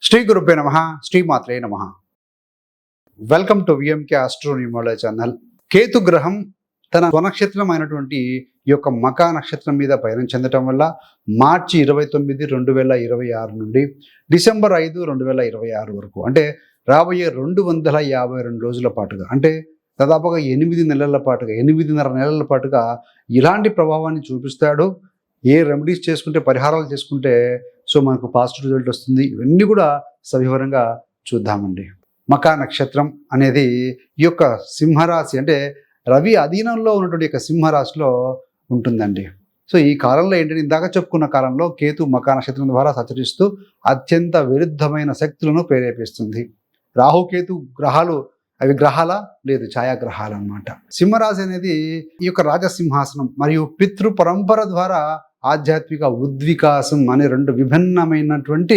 శ్రీ గురుభ్యో నమః, శ్రీమాత్రే నమః. Welcome to VMK astro numerology channel. కేతు గ్రహం తన స్వనక్షత్రం అయినటువంటి ఈ యొక్క మకా నక్షత్రం మీద పయనం చెందటం వల్ల మార్చి 29, 2026 నుండి డిసెంబర్ 5, 2026 వరకు, అంటే రాబోయే 252 రోజుల పాటుగా, అంటే దాదాపుగా 8 నెలల పాటుగా, 8.5 నెలల పాటుగా ఇలాంటి ప్రభావాన్ని చూపిస్తాడు. ఏ రెమెడీస్ చేసుకుంటే, పరిహారాలు చేసుకుంటే మనకు పాజిటివ్ రిజల్ట్ వస్తుంది, ఇవన్నీ కూడా సవివరంగా చూద్దామండి. మకా నక్షత్రం అనేది ఈ యొక్క సింహరాశి, అంటే రవి అధీనంలో ఉన్నటువంటి యొక్క సింహరాశిలో ఉంటుందండి. ఈ కాలంలో ఏంటంటే, ఇందాక చెప్పుకున్న కాలంలో కేతు మకా నక్షత్రం ద్వారా సంచరిస్తూ అత్యంత విరుద్ధమైన శక్తులను ప్రేరేపిస్తుంది. రాహుకేతు గ్రహాలు అవి గ్రహాల లేదు, ఛాయాగ్రహాలు అన్నమాట. సింహరాశి అనేది ఈ యొక్క రాజసింహాసనం మరియు పితృ పరంపర ద్వారా ఆధ్యాత్మిక ఉద్వికాసం అనే రెండు విభిన్నమైనటువంటి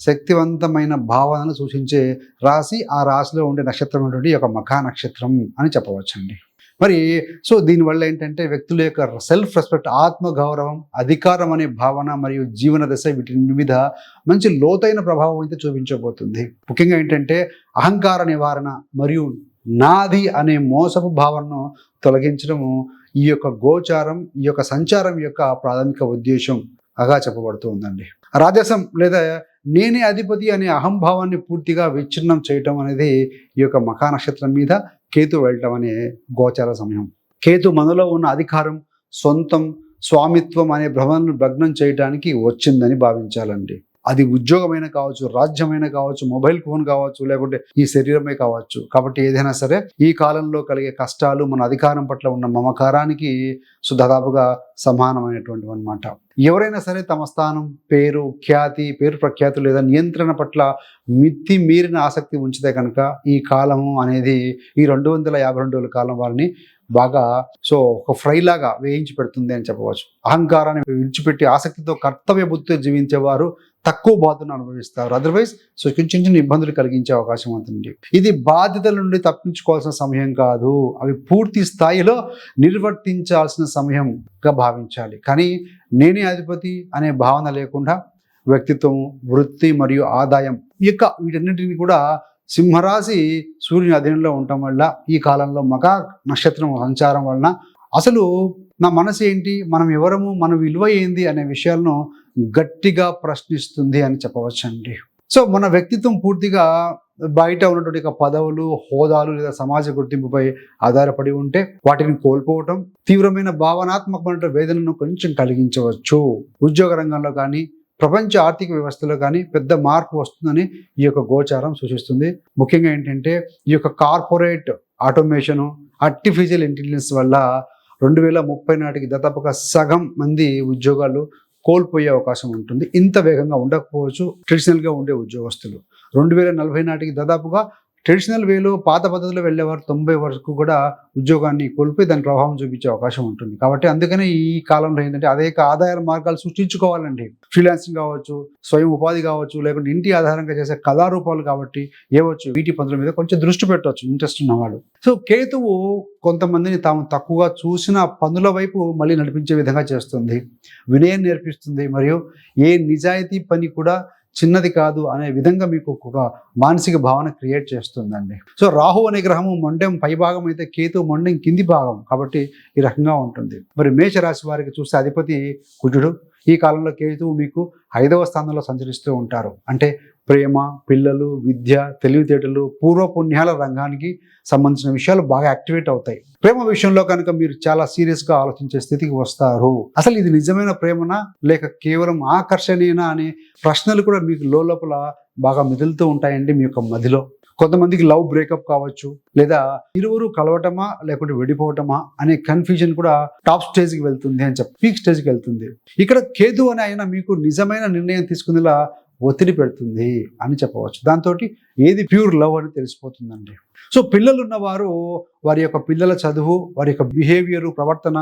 శక్తివంతమైన భావనను సూచించే రాశి. ఆ రాశిలో ఉండే నక్షత్రం అనేటువంటి ఒక మఖా నక్షత్రం అని చెప్పవచ్చండి. మరి దీనివల్ల ఏంటంటే వ్యక్తుల యొక్క సెల్ఫ్ రెస్పెక్ట్, ఆత్మగౌరవం, అధికారం అనే భావన మరియు జీవన దశ, వీటి మీద మంచి లోతైన ప్రభావం అయితే చూపించబోతుంది. ముఖ్యంగా ఏంటంటే అహంకార నివారణ మరియు నాది అనే మోసపు భావనను తొలగించడము ఈ యొక్క గోచారం, ఈ యొక్క సంచారం యొక్క ప్రాథమిక ఉద్దేశంగా చెప్పబడుతూ ఉందండి. రాజసం లేదా నేనే అధిపతి అనే అహంభావాన్ని పూర్తిగా విచ్ఛిన్నం చేయటం అనేది ఈ యొక్క మఖా నక్షత్రం మీద కేతు వెళ్ళటం అనే గోచార సమయం. కేతు మనలో ఉన్న అధికారం, సొంతం, స్వామిత్వం అనే భ్రమను భగ్నం చేయడానికి వచ్చిందని భావించాలండి. అది ఉద్యోగమైనా కావచ్చు, రాజ్యమైనా కావచ్చు, మొబైల్ ఫోన్ కావచ్చు, లేకుంటే ఈ శరీరమే కావచ్చు. కాబట్టి ఏదైనా సరే ఈ కాలంలో కలిగే కష్టాలు మన అధికారం పట్ల ఉన్న మమకారానికి దాదాపుగా సమానమైనటువంటివి అన్నమాట. ఎవరైనా సరే తమ స్థానం, పేరు ప్రఖ్యాతులు లేదా నియంత్రణ పట్ల మితి మీరిన ఆసక్తి ఉంచితే కనుక ఈ కాలము అనేది, ఈ 252 రోజుల కాలం వారిని బాగా ఒక ఫ్రైలాగా వేయించి పెడుతుంది అని చెప్పవచ్చు. అహంకారాన్ని విడిచిపెట్టి ఆసక్తితో కర్తవ్య బుద్ధితో జీవించేవారు తక్కువ బాధను అనుభవిస్తారు. అదర్వైజ్ చిన్న ఇబ్బందులు కలిగించే అవకాశం ఉంటుంది. ఇది బాధ్యతల నుండి తప్పించుకోవాల్సిన సమయం కాదు, అవి పూర్తి స్థాయిలో నిర్వర్తించాల్సిన సమయంగా భావించాలి. కానీ నేనే అధిపతి అనే భావన లేకుండా వ్యక్తిత్వం, వృత్తి మరియు ఆదాయం వీటన్నిటిని కూడా సింహరాశి సూర్యుని అధీనంలో ఉండటం వల్ల, ఈ కాలంలో మఖా నక్షత్రం సంచారం వలన అసలు నా మనసు ఏంటి, మనం ఎవరము, మన విలువ ఏంది అనే విషయాలను గట్టిగా ప్రశ్నిస్తుంది అని చెప్పవచ్చండి. మన వ్యక్తిత్వం పూర్తిగా బయట ఉన్నటువంటి పదవులు, హోదాలు లేదా సమాజ గుర్తింపుపై ఆధారపడి ఉంటే వాటిని కోల్పోవటం తీవ్రమైన భావనాత్మకమైన వేదనను కొంచెం కలిగించవచ్చు. ఉద్యోగ రంగంలో కానీ, ప్రపంచ ఆర్థిక వ్యవస్థలో కానీ పెద్ద మార్పు వస్తుందని ఈ యొక్క గోచారం సూచిస్తుంది. ముఖ్యంగా ఏంటంటే ఈ యొక్క కార్పొరేట్ ఆటోమేషను, ఆర్టిఫిషియల్ ఇంటెలిజెన్స్ వల్ల 2030 నాటికి దాదాపుగా సగం మంది ఉద్యోగాలు కోల్పోయే అవకాశం ఉంటుంది. ఇంత వేగంగా ఉండకపోవచ్చు ట్రెడిషనల్గా ఉండే ఉద్యోగస్తులు. 2040 నాటికి దాదాపుగా ట్రెడిషనల్ వేలో పాత పద్ధతిలో వెళ్ళేవారు 90 వరకు కూడా ఉద్యోగాన్ని కోల్పోయి దాని ప్రభావం చూపించే అవకాశం ఉంటుంది. కాబట్టి అందుకనే ఈ కాలంలో ఏంటంటే అనేక ఆదాయ మార్గాలు సృష్టించుకోవాలండి. ఫ్రీలాన్సింగ్ కావచ్చు, స్వయం ఉపాధి కావచ్చు, లేకుంటే ఇంటి ఆధారంగా చేసే కళారూపాలు కాబట్టి ఏవచ్చు, వీటి పనుల మీద కొంచెం దృష్టి పెట్టవచ్చు ఇంట్రెస్ట్ ఉన్నవాళ్ళు. కేతువు కొంతమందిని తాము తక్కువగా చూసిన పనుల వైపు మళ్ళీ నడిపించే విధంగా చేస్తుంది, వినయం నేర్పిస్తుంది, మరియు ఏ నిజాయితీ పని కూడా చిన్నది కాదు అనే విధంగా మీకు ఒక మానసిక భావన క్రియేట్ చేస్తుందండి. రాహు అనే గ్రహము మొండెం పై భాగం అయితే కేతు మొండెం కింది భాగం, కాబట్టి ఈ రకంగా ఉంటుంది. మరి మేషరాశి వారికి చూస్తే అధిపతి కుజుడు. ఈ కాలంలో కేతువు మీకు 5వ స్థానంలో సంచరిస్తూ ఉంటారు. అంటే ప్రేమ, పిల్లలు, విద్య, తెలివితేటలు, పూర్వపుణ్యాల రంగానికి సంబంధించిన విషయాలు బాగా యాక్టివేట్ అవుతాయి. ప్రేమ విషయంలో కనుక మీరు చాలా సీరియస్గా ఆలోచించే స్థితికి వస్తారు. అసలు ఇది నిజమైన ప్రేమనా లేక కేవలం ఆకర్షణీయనా అనే ప్రశ్నలు కూడా మీకు లోపల బాగా మెదులుతూ ఉంటాయండి మీ యొక్క మదిలో. కొంతమందికి లవ్ బ్రేకప్ కావచ్చు, లేదా ఇరువురు కలవటమా లేకుంటే విడిపోవటమా అనే కన్ఫ్యూజన్ కూడా టాప్ స్టేజ్కి వెళ్తుంది అని చెప్పి పీక్ స్టేజ్కి వెళ్తుంది. ఇక్కడ కేతు అని ఆయన మీకు నిజమైన నిర్ణయం తీసుకునేలా ఒత్తిడి పెడుతుంది అని చెప్పవచ్చు. దాంతో ఏది ప్యూర్ లవ్ అని తెలిసిపోతుందండి. పిల్లలు ఉన్నవారు వారి యొక్క పిల్లల చదువు, వారి యొక్క బిహేవియరు, ప్రవర్తన,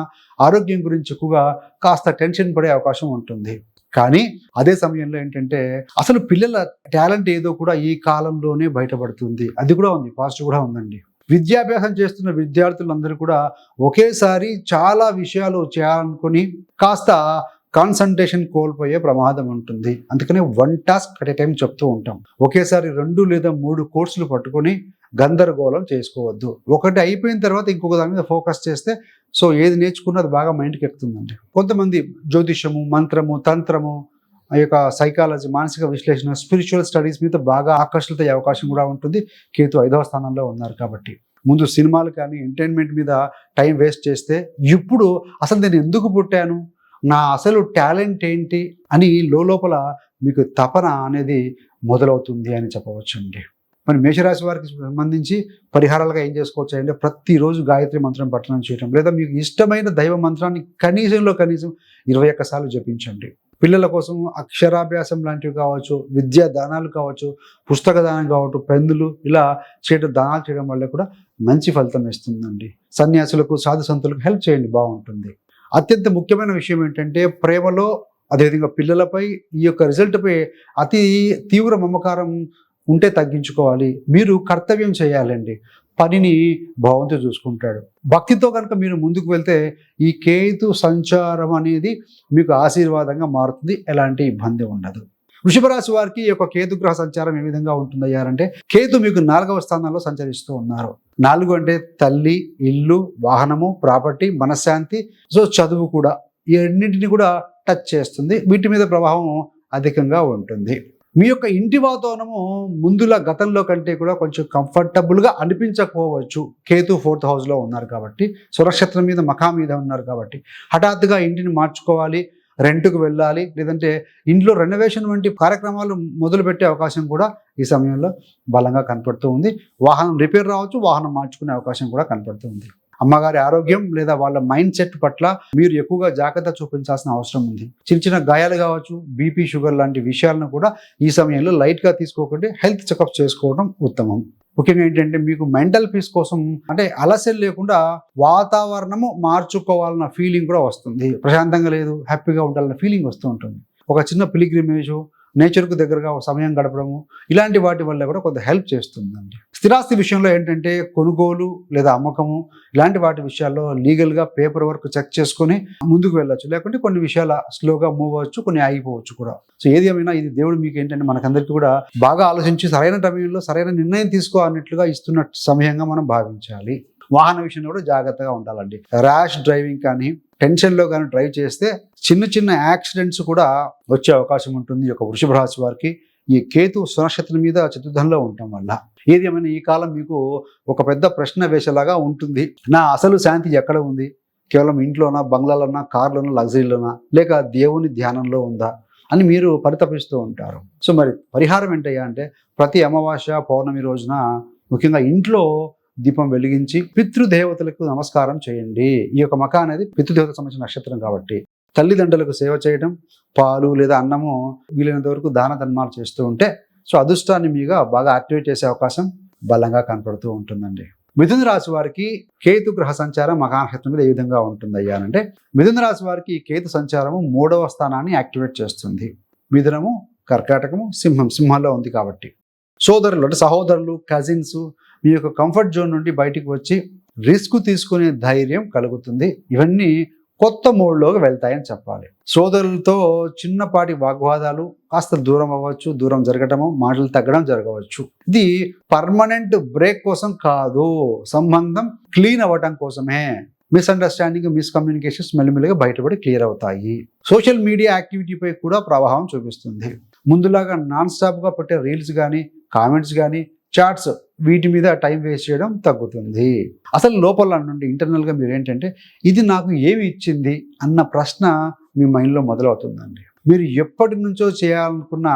ఆరోగ్యం గురించి ఎక్కువగా కాస్త టెన్షన్ పడే అవకాశం ఉంటుంది. కానీ అదే సమయంలో ఏంటంటే అసలు పిల్లల టాలెంట్ ఏదో కూడా ఈ కాలంలోనే బయటపడుతుంది. అది కూడా ఉంది, పాజిటివ్ కూడా ఉందండి. విద్యాభ్యాసం చేస్తున్న విద్యార్థులందరూ కూడా ఒకేసారి చాలా విషయాలు చేయాలనుకుని కాస్త కాన్సన్ట్రేషన్ కోల్పోయే ప్రమాదం ఉంటుంది. అందుకనే 1 టాస్క్ అట్ ఏ టైం చెప్తూ ఉంటాం. ఒకేసారి 2 లేదా 3 కోర్సులు పట్టుకొని గందరగోళం చేసుకోవద్దు. ఒకటి అయిపోయిన తర్వాత ఇంకొక దాని మీద ఫోకస్ చేస్తే సో ఏది నేర్చుకున్నా అది బాగా మైండ్కి ఎక్కుతుందండి. కొంతమంది జ్యోతిషము, మంత్రము, తంత్రము, ఆ యొక్క సైకాలజీ, మానసిక విశ్లేషణ, స్పిరిచువల్ స్టడీస్ మీద బాగా ఆకర్షితయ్యే అవకాశం కూడా ఉంటుంది. కేతు 5వ స్థానంలో ఉన్నారు కాబట్టి ముందు సినిమాలు కానీ ఎంటర్టైన్మెంట్ మీద టైం వేస్ట్ చేస్తే ఇప్పుడు అసలు నేను ఎందుకు పుట్టాను, నా అసలు టాలెంట్ ఏంటి అని లోపల మీకు తపన అనేది మొదలవుతుంది అని చెప్పవచ్చు అండి. మరి మేషరాశి వారికి సంబంధించి పరిహారాలుగా ఏం చేసుకోవచ్చు అంటే ప్రతిరోజు గాయత్రి మంత్రం పఠనం చేయడం, లేదా మీకు ఇష్టమైన దైవ మంత్రాన్ని కనీసం 21 సార్లు జపించండి. పిల్లల కోసం అక్షరాభ్యాసం లాంటివి కావచ్చు, విద్యా దానాలు కావచ్చు, పుస్తక దానం కావచ్చు, పెన్నులు ఇలా దానాలు చేయడం వల్ల కూడా మంచి ఫలితం ఇస్తుందండి. సన్యాసులకు, సాధు సంతులకు హెల్ప్ చేయండి, బాగుంటుంది. అత్యంత ముఖ్యమైన విషయం ఏంటంటే ప్రేమలో, అదేవిధంగా పిల్లలపై ఈ యొక్క రిజల్ట్పై అతి తీవ్ర మమకారం ఉంటే తగ్గించుకోవాలి. మీరు కర్తవ్యం చేయాలండి. పనిని భగవంతుడు చూసుకుంటాడు. భక్తితో కనుక మీరు ముందుకు వెళ్తే ఈ కేతు సంచారం అనేది మీకు ఆశీర్వాదంగా మారుతుంది. ఎలాంటి ఇబ్బంది ఉండదు. వృషభ రాశి వారికి ఈ యొక్క కేతు గ్రహ సంచారం ఏ విధంగా ఉంటుందయ్యారంటే కేతు మీకు 4వ స్థానంలో సంచరిస్తూ ఉన్నారు. 4 అంటే తల్లి, ఇల్లు, వాహనము, ప్రాపర్టీ, మనశ్శాంతి, సో చదువు కూడా, ఈ అన్నింటినీ కూడా టచ్ చేస్తుంది. వీటి మీద ప్రభావం అధికంగా ఉంటుంది. మీ యొక్క ఇంటి వాతావరణము ముందులా గతంలో కంటే కూడా కొంచెం కంఫర్టబుల్గా అనిపించకపోవచ్చు. కేతు 4th హౌస్లో ఉన్నారు కాబట్టి, స్వనక్షత్రం మీద మఖా మీద ఉన్నారు కాబట్టి హఠాత్తుగా ఇంటిని మార్చుకోవాలి, రెంట్కు వెళ్ళాలి, లేదంటే ఇంట్లో రెనోవేషన్ వంటి కార్యక్రమాలు మొదలుపెట్టే అవకాశం కూడా ఈ సమయంలో బలంగా కనపడుతూ ఉంది. వాహనం రిపేర్ రావచ్చు, వాహనం మార్చుకునే అవకాశం కూడా కనపడుతూ ఉంది. అమ్మగారి ఆరోగ్యం లేదా వాళ్ళ మైండ్ సెట్ పట్ల మీరు ఎక్కువగా జాగ్రత్త చూపించాల్సిన అవసరం ఉంది. చిన్న గాయాలు కావచ్చు, బీపీ, షుగర్ లాంటి విషయాలను కూడా ఈ సమయంలో లైట్గా తీసుకోకుండా హెల్త్ చెకప్ చేసుకోవడం ఉత్తమం. ముఖ్యంగా ఏంటంటే మీకు మెంటల్ పీస్ కోసం అంటే అలసలు లేకుండా వాతావరణము మార్చుకోవాలన్న ఫీలింగ్ కూడా వస్తుంది. ప్రశాంతంగా లేదు, హ్యాపీగా ఉండాలన్న ఫీలింగ్ వస్తూ ఉంటుంది. ఒక చిన్న పిలిగ్రిమేజ్, నేచర్కు దగ్గరగా సమయం గడపడము, ఇలాంటి వాటి వల్ల కూడా కొంత హెల్ప్ చేస్తుందండి. స్థిరాస్తి విషయంలో ఏంటంటే కొనుగోలు లేదా అమ్మకము ఇలాంటి వాటి విషయాల్లో లీగల్గా పేపర్ వర్క్ చెక్ చేసుకొని ముందుకు వెళ్ళొచ్చు. లేకుంటే కొన్ని విషయాలు స్లోగా మూవ్ అవ్వచ్చు, కొన్ని ఆగిపోవచ్చు కూడా. సో ఏది ఏమైనా ఇది దేవుడు మీకు ఏంటంటే మనకందరికీ కూడా బాగా ఆలోచించి సరైన సమయంలో సరైన నిర్ణయం తీసుకోవాలన్నట్లుగా ఇస్తున్న సమయంగా మనం భావించాలి. వాహన విషయంలో కూడా జాగ్రత్తగా ఉండాలండి. ర్యాష్ డ్రైవింగ్ కానీ, టెన్షన్లో కానీ డ్రైవ్ చేస్తే చిన్న యాక్సిడెంట్స్ కూడా వచ్చే అవకాశం ఉంటుంది. ఈ యొక్క వృషభ రాశి వారికి ఈ కేతు స్వనక్షత్రం మీద చతుర్థంలో ఉండటం వల్ల ఏది ఏమైనా ఈ కాలం మీకు ఒక పెద్ద ప్రశ్న వేసేలాగా ఉంటుంది. నా అసలు శాంతి ఎక్కడ ఉంది? కేవలం ఇంట్లోనా, బంగ్లాలోనా, కార్లోనా, లగ్జరీలోనా, లేక దేవుని ధ్యానంలో ఉందా అని మీరు పరితపిస్తూ ఉంటారు. సో మరి పరిహారం ఏంటయ్యా అంటే ప్రతి అమావాస్య, పౌర్ణమి రోజున ముఖ్యంగా ఇంట్లో దీపం వెలిగించి పితృదేవతలకు నమస్కారం చేయండి. ఈ యొక్క మఖ అనేది పితృదేవతకు సంబంధించిన నక్షత్రం కాబట్టి తల్లిదండ్రులకు సేవ చేయడం, పాలు లేదా అన్నము వీలైనంత వరకు దాన ధర్మాలు చేస్తూ ఉంటే సో అదృష్టాన్ని మీగా బాగా యాక్టివేట్ చేసే అవకాశం బలంగా కనపడుతూ ఉంటుందండి. మిథున రాశి వారికి కేతు గ్రహ సంచారం మఖా నక్షత్రం మీద ఏ విధంగా ఉంటుందయ్యా అంటే మిథున రాశి వారికి ఈ కేతు సంచారము 3వ స్థానాన్ని యాక్టివేట్ చేస్తుంది. మిథునము, కర్కాటకము, సింహంలో ఉంది కాబట్టి సోదరులు అంటే సహోదరులు, కజిన్స్ మీ యొక్క కంఫర్ట్ జోన్ నుండి బయటికి వచ్చి రిస్క్ తీసుకునే ధైర్యం కలుగుతుంది. ఇవన్నీ కొత్త మోడ్లోకి వెళ్తాయని చెప్పాలి. సోదరులతో చిన్నపాటి వాగ్వాదాలు కాస్త దూరం అవ్వచ్చు, దూరం జరగటము, మాటలు తగ్గడం జరగవచ్చు. ఇది పర్మనెంట్ బ్రేక్ కోసం కాదు, సంబంధం క్లీన్ అవ్వటం కోసమే. మిస్అండర్స్టాండింగ్, మిస్కమ్యూనికేషన్స్ మెల్లిమెల్లిగా బయటపడి క్లియర్ అవుతాయి. సోషల్ మీడియా యాక్టివిటీపై కూడా ప్రభావం చూపిస్తుంది. ముందులాగా నాన్ స్టాప్గా పెట్టే రీల్స్ కానీ, కామెంట్స్ కానీ, చాట్స్ వీటి మీద టైం వేస్ట్ చేయడం తగ్గుతుంది. అసలు లోపల నుండి ఇంటర్నల్గా మీరు ఏంటంటే ఇది నాకు ఏమి ఇచ్చింది అన్న ప్రశ్న మీ మైండ్లో మొదలవుతుందండి. మీరు ఎప్పటి నుంచో చేయాలనుకున్న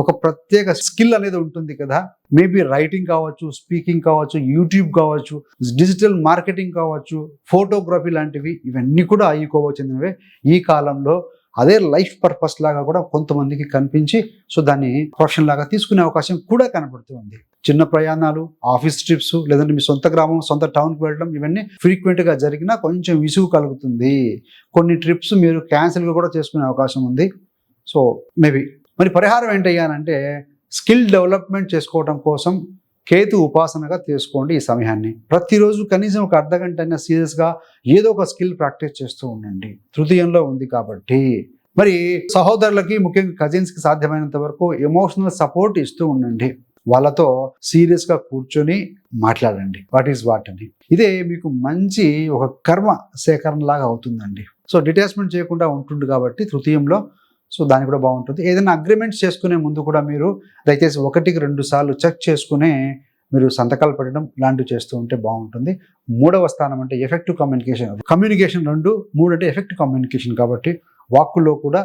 ఒక ప్రత్యేక స్కిల్ అనేది ఉంటుంది కదా, మేబీ రైటింగ్ కావచ్చు, స్పీకింగ్ కావచ్చు, యూట్యూబ్ కావచ్చు, డిజిటల్ మార్కెటింగ్ కావచ్చు, ఫోటోగ్రఫీ లాంటివి, ఇవన్నీ కూడా ఈ కోవకు చెందినవే. ఈ కాలంలో అదే లైఫ్ పర్పస్ లాగా కూడా కొంతమందికి కనిపించి సో దాన్ని ప్రొఫెషన్ లాగా తీసుకునే అవకాశం కూడా కనపడుతుంది. చిన్న ప్రయాణాలు, ఆఫీస్ ట్రిప్స్, లేదంటే మీ సొంత గ్రామం, సొంత టౌన్కి వెళ్ళడం, ఇవన్నీ ఫ్రీక్వెంట్గా జరిగినా కొంచెం విసుగు కలుగుతుంది. కొన్ని ట్రిప్స్ మీరు క్యాన్సిల్గా కూడా చేసుకునే అవకాశం ఉంది. సో మేబీ మరి పరిహారం ఏంటయ్యానంటే స్కిల్ డెవలప్మెంట్ చేసుకోవడం కోసం కేతు ఉపాసనగా తీసుకోండి. ఈ సమయాన్ని ప్రతిరోజు కనీసం ఒక అర్ధగంట అయినా సీరియస్గా ఏదో ఒక స్కిల్ ప్రాక్టీస్ చేస్తూ ఉండండి. తృతీయంలో ఉంది కాబట్టి మరి సహోదరులకి, ముఖ్యంగా కజిన్స్కి సాధ్యమైనంత వరకు ఎమోషనల్ సపోర్ట్ ఇస్తూ ఉండండి. వాళ్ళతో సీరియస్గా కూర్చొని మాట్లాడండి, వాట్ ఈస్ వాట్ అని. ఇదే మీకు మంచి ఒక కర్మ సేకరణ లాగా అవుతుందండి. సో డిటాచ్మెంట్ చేయకుండా ఉంటుంది కాబట్టి తృతీయంలో, సో దాని కూడా బాగుంటుంది. ఏదైనా అగ్రిమెంట్స్ చేసుకునే ముందు కూడా మీరు దయచేసి 1-2 సార్లు చెక్ చేసుకునే మీరు సంతకాలు పెట్టడం లాంటివి చేస్తూ ఉంటే బాగుంటుంది. 3వ స్థానం అంటే ఎఫెక్టివ్ కమ్యూనికేషన్. 2, 3 అంటే ఎఫెక్టివ్ కమ్యూనికేషన్ కాబట్టి వాక్కులో కూడా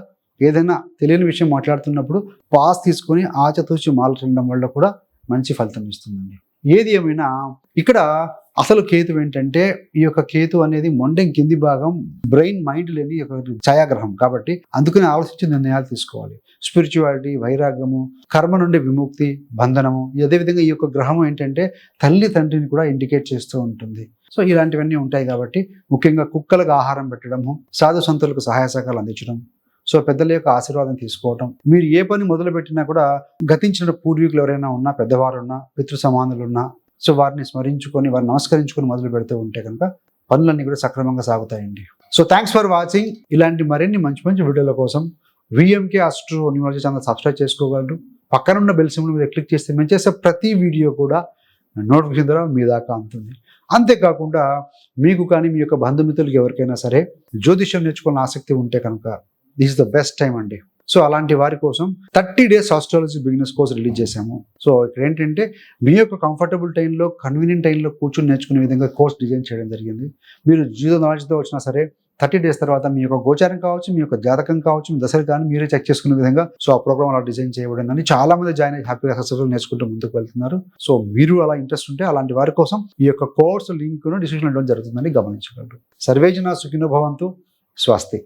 ఏదైనా తెలియని విషయం మాట్లాడుతున్నప్పుడు పాస్ తీసుకొని ఆచతూచి మాట్లాడడం వల్ల కూడా మంచి ఫలితం ఇస్తుందండి. ఏది ఏమైనా ఇక్కడ అసలు కేతు ఏంటంటే, ఈ యొక్క కేతు అనేది మొండెం కింది భాగం, బ్రెయిన్ మైండ్ లేని ఒక ఛాయాగ్రహం కాబట్టి అందుకని ఆలోచించి నిర్ణయాలు తీసుకోవాలి. స్పిరిచువాలిటీ, వైరాగ్యము, కర్మ నుండి విముక్తి, బంధనము, అదేవిధంగా ఈ యొక్క గ్రహం ఏంటంటే తల్లి తండ్రిని కూడా ఇండికేట్ చేస్తూ ఉంటుంది. సో ఇలాంటివన్నీ ఉంటాయి కాబట్టి ముఖ్యంగా కుక్కలకు ఆహారం పెట్టడము, సాధు సంతులకు సహాయ సహకారాలు అందించడం, సో పెద్దల యొక్క ఆశీర్వాదం తీసుకోవటం. మీరు ఏ పని మొదలు పెట్టినా కూడా గతించిన పూర్వీకులు ఎవరైనా ఉన్నా, పెద్దవారు ఉన్నా, పితృ సమానులు ఉన్నా, సో వారిని స్మరించుకొని, వారిని నమస్కరించుకొని మొదలు పెడుతూ ఉంటే కనుక పనులన్నీ కూడా సక్రమంగా సాగుతాయండి. So thanks for watching. ఇలాంటి మరిన్ని మంచి మంచి వీడియోల కోసం VMK astro numerology channel subscribe చేసుకోగలరు. పక్కనున్న బెల్ సింబల్ మీద క్లిక్ చేస్తే మేము చేసే ప్రతి వీడియో కూడా నోటిఫికేషన్ ద్వారా మీ దాకా అందుతుంది. అంతేకాకుండా మీకు కానీ మీ యొక్క బంధుమిత్రులకి ఎవరికైనా సరే జ్యోతిష్యం నేర్చుకోవాలని ఆసక్తి ఉంటే కనుక this is the best time అండి. సో అలాంటి వారి కోసం 30 days astrology beginners course release చేశాము. సో ఇక్కడ ఏంటంటే మీ యొక్క కంఫర్టబుల్ టైంలో, కన్వీనియంట్ టైంలో కూర్చొని నేర్చుకునే విధంగా కోర్స్ డిజైన్ చేయడం జరిగింది. మీరు జీరో నాలెడ్జ్తో వచ్చినా సరే 30 days తర్వాత మీ యొక్క గోచారం కావచ్చు, మీ యొక్క జాతకం కావచ్చు, మీ దశలు కానీ మీరే చెక్ చేసుకునే విధంగా సో ఆ ప్రోగ్రామ్ అలా డిజైన్ చేయబడిందని చాలా మంది జాయిన్ అయ్యి హ్యాపీగా సక్సెస్ఫుల్ నేర్చుకుంటూ ముందుకు వెళ్తున్నారు. సో మీరు అలా ఇంట్రెస్ట్ ఉంటే అలాంటి వారి కోసం ఈ యొక్క కోర్సు లింక్ను డిస్క్రిప్షన్లో ఇవ్వడం జరుగుతుందని గమనించగలరు. సర్వేజన సుఖినో భవంతు. స్వస్తి.